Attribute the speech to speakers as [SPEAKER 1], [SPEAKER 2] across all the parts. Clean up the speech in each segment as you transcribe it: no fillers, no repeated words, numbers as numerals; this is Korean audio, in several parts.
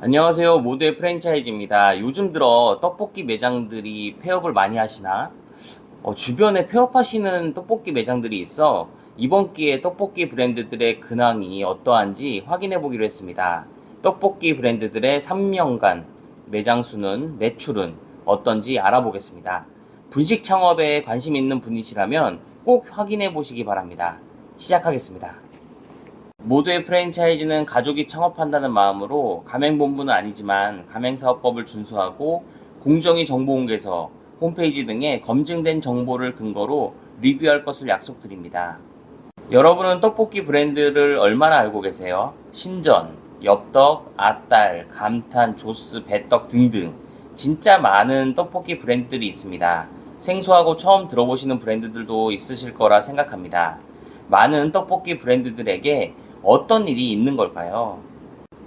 [SPEAKER 1] 안녕하세요. 모두의 프랜차이즈입니다. 요즘 들어 떡볶이 매장들이 폐업을 많이 하시나? 주변에 폐업하시는 떡볶이 매장들이 있어 이번 기회에 떡볶이 브랜드들의 근황이 어떠한지 확인해 보기로 했습니다. 떡볶이 브랜드들의 3년간 매장 수는, 매출은 어떤지 알아보겠습니다. 분식 창업에 관심 있는 분이시라면 꼭 확인해 보시기 바랍니다. 시작하겠습니다. 모두의 프랜차이즈는 가족이 창업한다는 마음으로 가맹본부는 아니지만 가맹사업법을 준수하고 공정위 정보공개서, 홈페이지 등의 검증된 정보를 근거로 리뷰할 것을 약속드립니다. 여러분은 떡볶이 브랜드를 얼마나 알고 계세요? 신전, 엽떡, 아딸, 감탄, 조스, 배떡 등등 진짜 많은 떡볶이 브랜드들이 있습니다. 생소하고 처음 들어보시는 브랜드들도 있으실 거라 생각합니다. 많은 떡볶이 브랜드들에게 어떤 일이 있는 걸까요?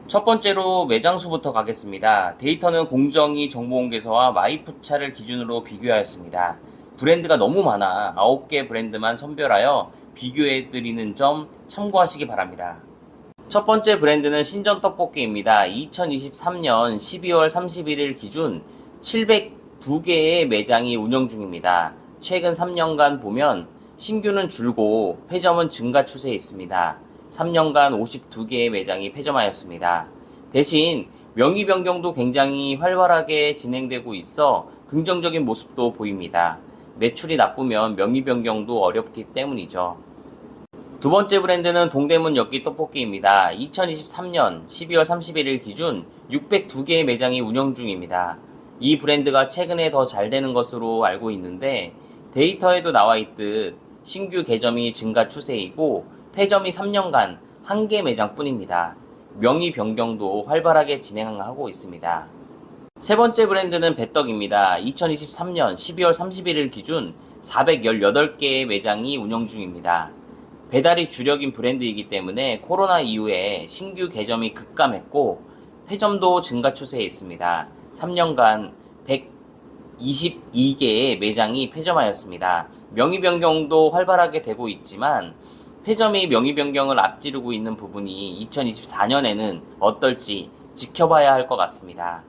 [SPEAKER 1] 첫 번째로 매장 수부터 가겠습니다. 데이터는 공정위 정보공개서와 마이푸차를 기준으로 비교하였습니다. 브랜드가 너무 많아 9개 브랜드만 선별하여 비교해드리는 점 참고하시기 바랍니다. 첫 번째 브랜드는 신전떡볶이입니다. 2023년 12월 31일 기준 702개의 매장이 운영 중입니다. 최근 3년간 보면 신규는 줄고 폐점은 증가 추세에 있습니다. 3년간 52개의 매장이 폐점하였습니다. 대신 명의 변경도 굉장히 활발하게 진행되고 있어 긍정적인 모습도 보입니다. 매출이 나쁘면 명의 변경도 어렵기 때문이죠. 두 번째 브랜드는 동대문 엽기 떡볶이입니다. 2023년 12월 31일 기준 602개의 매장이 운영 중입니다. 이 브랜드가 최근에 더 잘 되는 것으로 알고 있는데 데이터에도 나와 있듯 신규 개점이 증가 추세이고 폐점이 3년간 1개 매장뿐입니다. 명의 변경도 활발하게 진행하고 있습니다. 세 번째 브랜드는 배떡입니다. 2023년 12월 31일 기준 418개의 매장이 운영 중입니다. 배달이 주력인 브랜드이기 때문에 코로나 이후에 신규 개점이 급감했고 폐점도 증가 추세에 있습니다. 3년간 122개의 매장이 폐점하였습니다. 명의 변경도 활발하게 되고 있지만 폐점이 명의 변경을 앞지르고 있는 부분이 2024년에는 어떨지 지켜봐야 할 것 같습니다.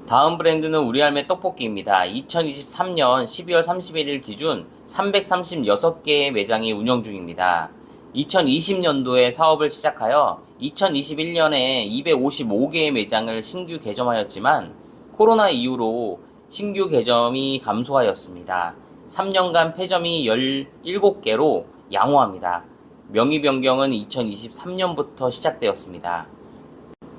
[SPEAKER 1] 다음 브랜드는 우리할매 떡볶이입니다. 2023년 12월 31일 기준 336개의 매장이 운영 중입니다. 2020년도에 사업을 시작하여 2021년에 255개의 매장을 신규 개점하였지만 코로나 이후로 신규 개점이 감소하였습니다. 3년간 폐점이 17개로 양호합니다. 명의 변경은 2023년부터 시작되었습니다.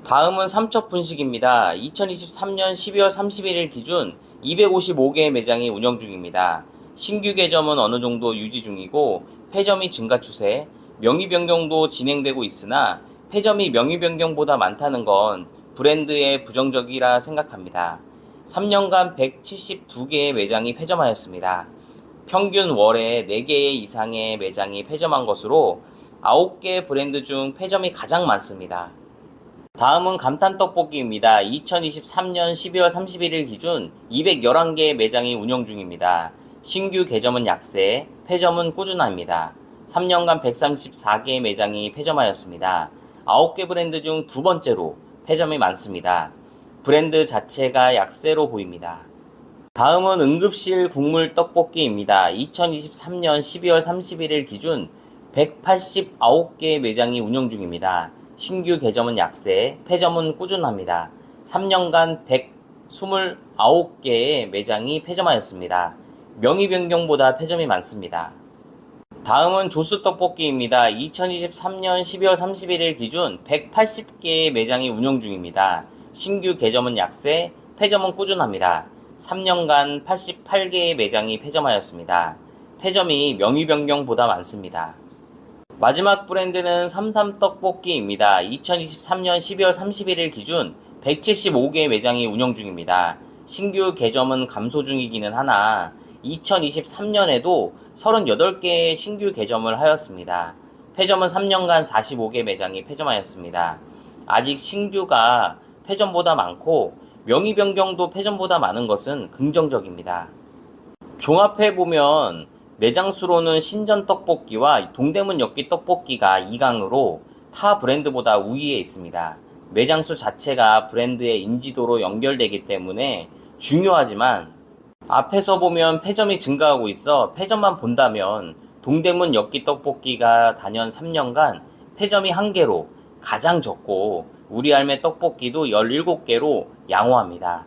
[SPEAKER 1] 다음은 삼척분식입니다. 2023년 12월 31일 기준 255개의 매장이 운영 중입니다. 신규 개점은 어느 정도 유지 중이고 폐점이 증가 추세, 명의 변경도 진행되고 있으나 폐점이 명의 변경보다 많다는 건 브랜드에 부정적이라 생각합니다. 3년간 172개의 매장이 폐점하였습니다. 평균 월에 4개 이상의 매장이 폐점한 것으로 9개 브랜드 중 폐점이 가장 많습니다. 다음은 감탄떡볶이입니다. 2023년 12월 31일 기준 211개의 매장이 운영 중입니다. 신규 개점은 약세, 폐점은 꾸준합니다. 3년간 134개의 매장이 폐점하였습니다. 9개 브랜드 중 두 번째로 폐점이 많습니다. 브랜드 자체가 약세로 보입니다. 다음은 응급실 국물 떡볶이입니다. 2023년 12월 31일 기준 189개의 매장이 운영 중입니다. 신규 개점은 약세, 폐점은 꾸준합니다. 3년간 129개의 매장이 폐점하였습니다. 명의 변경보다 폐점이 많습니다. 다음은 조스 떡볶이입니다. 2023년 12월 31일 기준 180개의 매장이 운영 중입니다. 신규 개점은 약세, 폐점은 꾸준합니다. 3년간 88개의 매장이 폐점하였습니다. 폐점이 명의 변경보다 많습니다. 마지막 브랜드는 삼삼떡볶이입니다. 2023년 12월 31일 기준 175개의 매장이 운영 중입니다. 신규 개점은 감소 중이기는 하나 2023년에도 38개의 신규 개점을 하였습니다. 폐점은 3년간 45개 매장이 폐점하였습니다. 아직 신규가 폐점보다 많고 명의 변경도 폐점보다 많은 것은 긍정적입니다. 종합해보면 매장 수로는 신전 떡볶이와 동대문 엽기 떡볶이가 2강으로 타 브랜드보다 우위에 있습니다. 매장 수 자체가 브랜드의 인지도로 연결되기 때문에 중요하지만 앞에서 보면 폐점이 증가하고 있어 폐점만 본다면 동대문 엽기 떡볶이가 단연 3년간 폐점이 1개로 가장 적고 우리 할매 떡볶이도 17개로 양호합니다.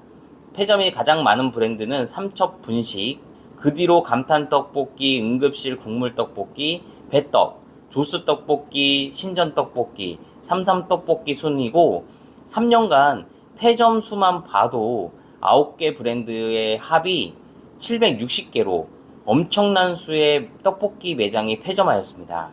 [SPEAKER 1] 폐점이 가장 많은 브랜드는 삼척분식, 그 뒤로 감탄떡볶이, 응급실 국물떡볶이, 배떡, 조스떡볶이, 신전떡볶이, 삼삼떡볶이 순이고 3년간 폐점 수만 봐도 9개 브랜드의 합이 760개로 엄청난 수의 떡볶이 매장이 폐점하였습니다.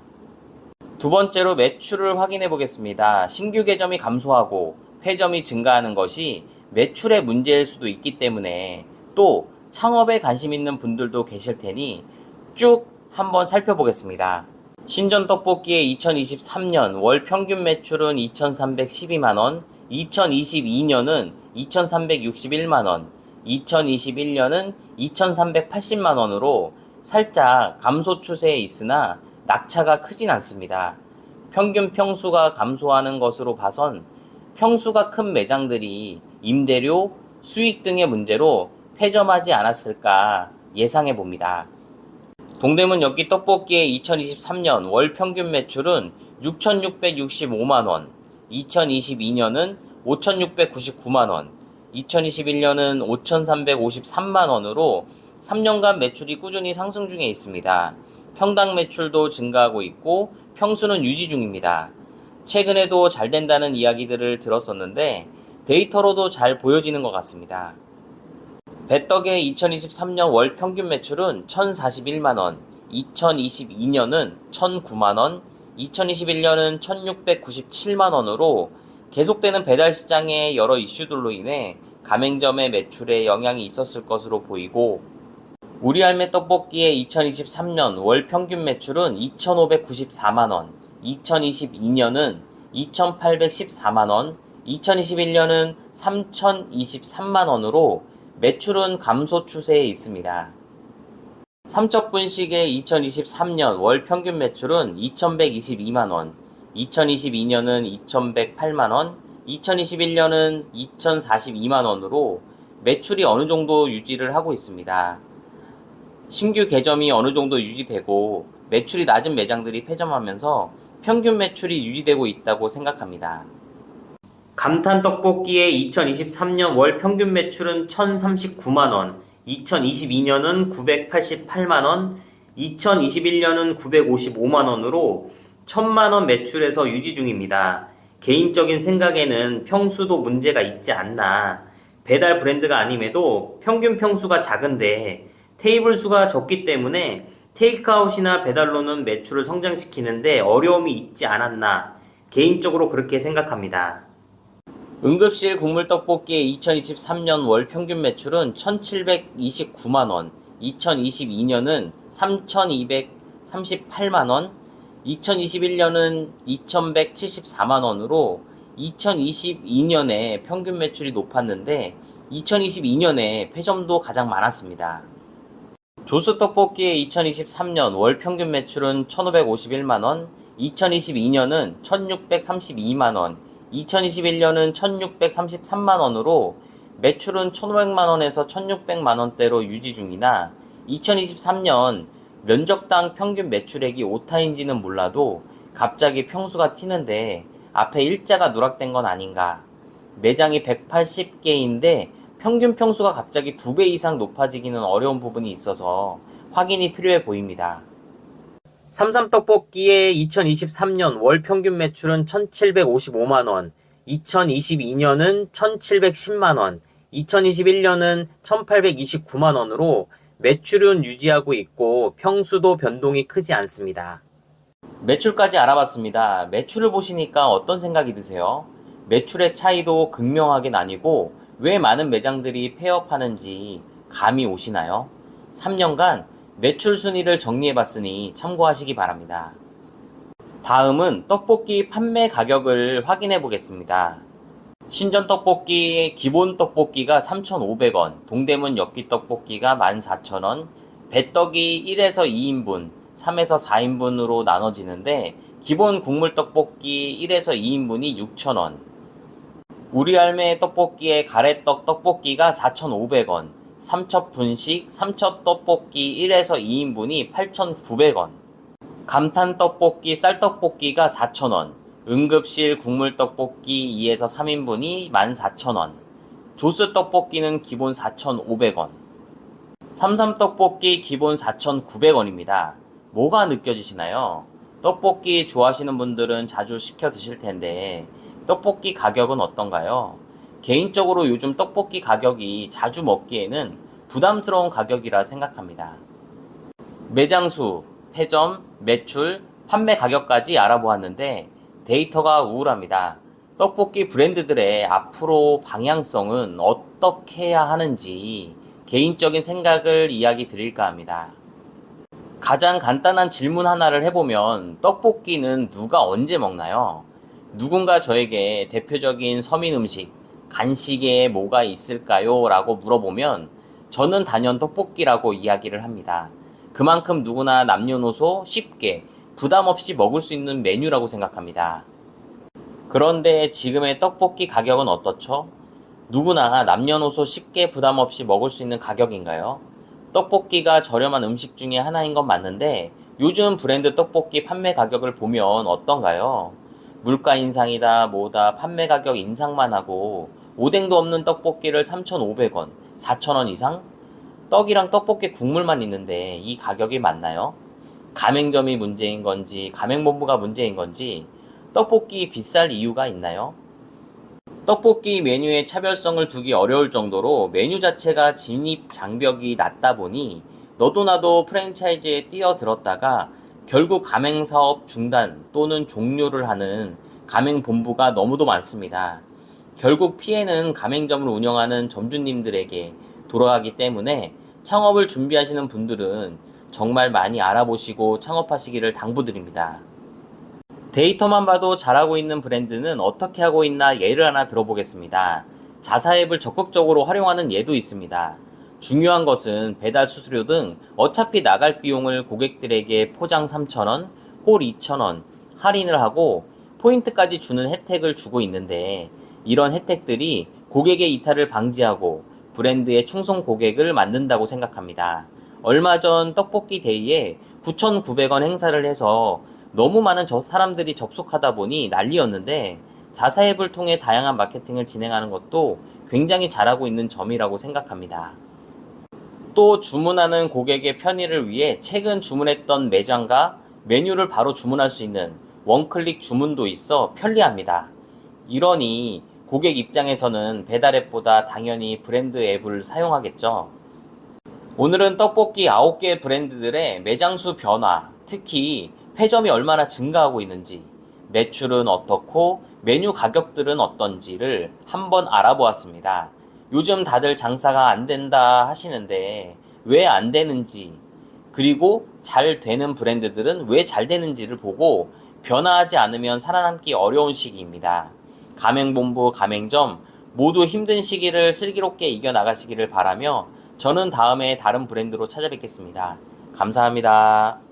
[SPEAKER 1] 두 번째로 매출을 확인해 보겠습니다. 신규 개점이 감소하고 폐점이 증가하는 것이 매출의 문제일 수도 있기 때문에 또 창업에 관심 있는 분들도 계실 테니 쭉 한번 살펴보겠습니다. 신전떡볶이의 2023년 월 평균 매출은 2,312만원, 2022년은 2,361만원, 2021년은 2,380만원으로 살짝 감소 추세에 있으나 낙차가 크진 않습니다. 평균 평수가 감소하는 것으로 봐선 평수가 큰 매장들이 임대료, 수익 등의 문제로 폐점하지 않았을까 예상해 봅니다. 동대문 엽기 떡볶이의 2023년 월 평균 매출은 6,665만원, 2022년은 5,699만원, 2021년은 5,353만원으로 3년간 매출이 꾸준히 상승 중에 있습니다. 평당 매출도 증가하고 있고 평수는 유지 중입니다. 최근에도 잘 된다는 이야기들을 들었었는데 데이터로도 잘 보여지는 것 같습니다. 배떡의 2023년 월 평균 매출은 1,041만원, 2022년은 1,009만원, 2021년은 1,697만원으로 계속되는 배달 시장의 여러 이슈들로 인해 가맹점의 매출에 영향이 있었을 것으로 보이고 우리 할매 떡볶이의 2023년 월 평균 매출은 2,594만원, 2022년은 2,814만원, 2021년은 3,023만원으로 매출은 감소 추세에 있습니다. 삼척분식의 2023년 월 평균 매출은 2,122만원, 2022년은 2,108만원, 2021년은 2,042만원으로 매출이 어느 정도 유지를 하고 있습니다. 신규 개점이 어느 정도 유지되고 매출이 낮은 매장들이 폐점하면서 평균 매출이 유지되고 있다고 생각합니다. 감탄떡볶이의 2023년 월 평균 매출은 1,039만원, 2022년은 988만원, 2021년은 955만원으로 1,000만원 매출에서 유지 중입니다. 개인적인 생각에는 평수도 문제가 있지 않나. 배달 브랜드가 아님에도 평균 평수가 작은데 테이블 수가 적기 때문에 테이크아웃이나 배달로는 매출을 성장시키는데 어려움이 있지 않았나. 개인적으로 그렇게 생각합니다. 응급실 국물떡볶이의 2023년 월 평균 매출은 1,729만원, 2022년은 3,238만원, 2021년은 2,174만원으로 2022년에 평균 매출이 높았는데 2022년에 폐점도 가장 많았습니다. 조스떡볶이의 2023년 월 평균 매출은 1,551만원, 2022년은 1,632만원, 2021년은 1,633만원으로 매출은 1,500만원에서 1,600만원대로 유지 중이나 2023년 면적당 평균 매출액이 오타인지는 몰라도 갑자기 평수가 튀는데 앞에 일자가 누락된 건 아닌가. 매장이 180개인데 평균 평수가 갑자기 2배 이상 높아지기는 어려운 부분이 있어서 확인이 필요해 보입니다. 삼삼떡볶이의 2023년 월 평균 매출은 1,755만원, 2022년은 1,710만원, 2021년은 1,829만원으로 매출은 유지하고 있고 평수도 변동이 크지 않습니다. 매출까지 알아봤습니다. 매출을 보시니까 어떤 생각이 드세요? 매출의 차이도 극명하게 나뉘고 왜 많은 매장들이 폐업하는지 감이 오시나요? 3년간 매출 순위를 정리해봤으니 참고하시기 바랍니다. 다음은 떡볶이 판매 가격을 확인해 보겠습니다. 신전 떡볶이의 기본 떡볶이가 3,500원, 동대문 엽기 떡볶이가 14,000원, 배떡이 1에서 2인분, 3에서 4인분으로 나눠지는데 기본 국물 떡볶이 1에서 2인분이 6,000원, 우리 할매 떡볶이에 가래떡 떡볶이가 4,500원, 삼척 분식 삼척 떡볶이 1에서 2인분이 8,900원, 감탄 떡볶이 쌀떡볶이가 4,000원, 응급실 국물 떡볶이 2에서 3인분이 14,000원, 조스 떡볶이는 기본 4,500원, 삼삼 떡볶이 기본 4,900원입니다. 뭐가 느껴지시나요? 떡볶이 좋아하시는 분들은 자주 시켜 드실 텐데 떡볶이 가격은 어떤가요? 개인적으로 요즘 떡볶이 가격이 자주 먹기에는 부담스러운 가격이라 생각합니다. 매장 수, 패점, 매출, 판매 가격까지 알아보았는데 데이터가 우울합니다. 떡볶이 브랜드들의 앞으로 방향성은 어떻게 해야 하는지 개인적인 생각을 이야기 드릴까 합니다. 가장 간단한 질문 하나를 해보면 떡볶이는 누가 언제 먹나요? 누군가 저에게 대표적인 서민 음식, 간식에 뭐가 있을까요? 라고 물어보면 저는 단연 떡볶이라고 이야기를 합니다. 그만큼 누구나 남녀노소 쉽게 부담 없이 먹을 수 있는 메뉴라고 생각합니다. 그런데 지금의 떡볶이 가격은 어떻죠? 누구나 남녀노소 쉽게 부담 없이 먹을 수 있는 가격인가요? 떡볶이가 저렴한 음식 중에 하나인 건 맞는데 요즘 브랜드 떡볶이 판매 가격을 보면 어떤가요? 물가 인상이다 뭐다 판매 가격 인상만 하고 오뎅도 없는 떡볶이를 3,500원, 4,000원 이상? 떡이랑 떡볶이 국물만 있는데 이 가격이 맞나요? 가맹점이 문제인 건지 가맹본부가 문제인 건지 떡볶이 비쌀 이유가 있나요? 떡볶이 메뉴에 차별성을 두기 어려울 정도로 메뉴 자체가 진입 장벽이 낮다 보니 너도 나도 프랜차이즈에 뛰어들었다가 결국 가맹사업 중단 또는 종료를 하는 가맹본부가 너무도 많습니다. 결국 피해는 가맹점을 운영하는 점주님들에게 돌아가기 때문에 창업을 준비하시는 분들은 정말 많이 알아보시고 창업하시기를 당부드립니다. 데이터만 봐도 잘하고 있는 브랜드는 어떻게 하고 있나 예를 하나 들어보겠습니다. 자사앱을 적극적으로 활용하는 예도 있습니다. 중요한 것은 배달 수수료 등 어차피 나갈 비용을 고객들에게 포장 3,000원, 홀 2,000원 할인을 하고 포인트까지 주는 혜택을 주고 있는데 이런 혜택들이 고객의 이탈을 방지하고 브랜드의 충성 고객을 만든다고 생각합니다. 얼마 전 떡볶이 데이에 9,900원 행사를 해서 너무 많은 사람들이 접속하다 보니 난리였는데 자사앱을 통해 다양한 마케팅을 진행하는 것도 굉장히 잘하고 있는 점이라고 생각합니다. 또 주문하는 고객의 편의를 위해 최근 주문했던 매장과 메뉴를 바로 주문할 수 있는 원클릭 주문도 있어 편리합니다. 이러니 고객 입장에서는 배달앱보다 당연히 브랜드 앱을 사용하겠죠. 오늘은 떡볶이 9개 브랜드들의 매장수 변화, 특히 패점이 얼마나 증가하고 있는지, 매출은 어떻고 메뉴 가격들은 어떤지를 한번 알아보았습니다. 요즘 다들 장사가 안 된다 하시는데 왜 안 되는지, 그리고 잘 되는 브랜드들은 왜 잘 되는지를 보고 변화하지 않으면 살아남기 어려운 시기입니다. 가맹본부, 가맹점 모두 힘든 시기를 슬기롭게 이겨나가시기를 바라며 저는 다음에 다른 브랜드로 찾아뵙겠습니다. 감사합니다.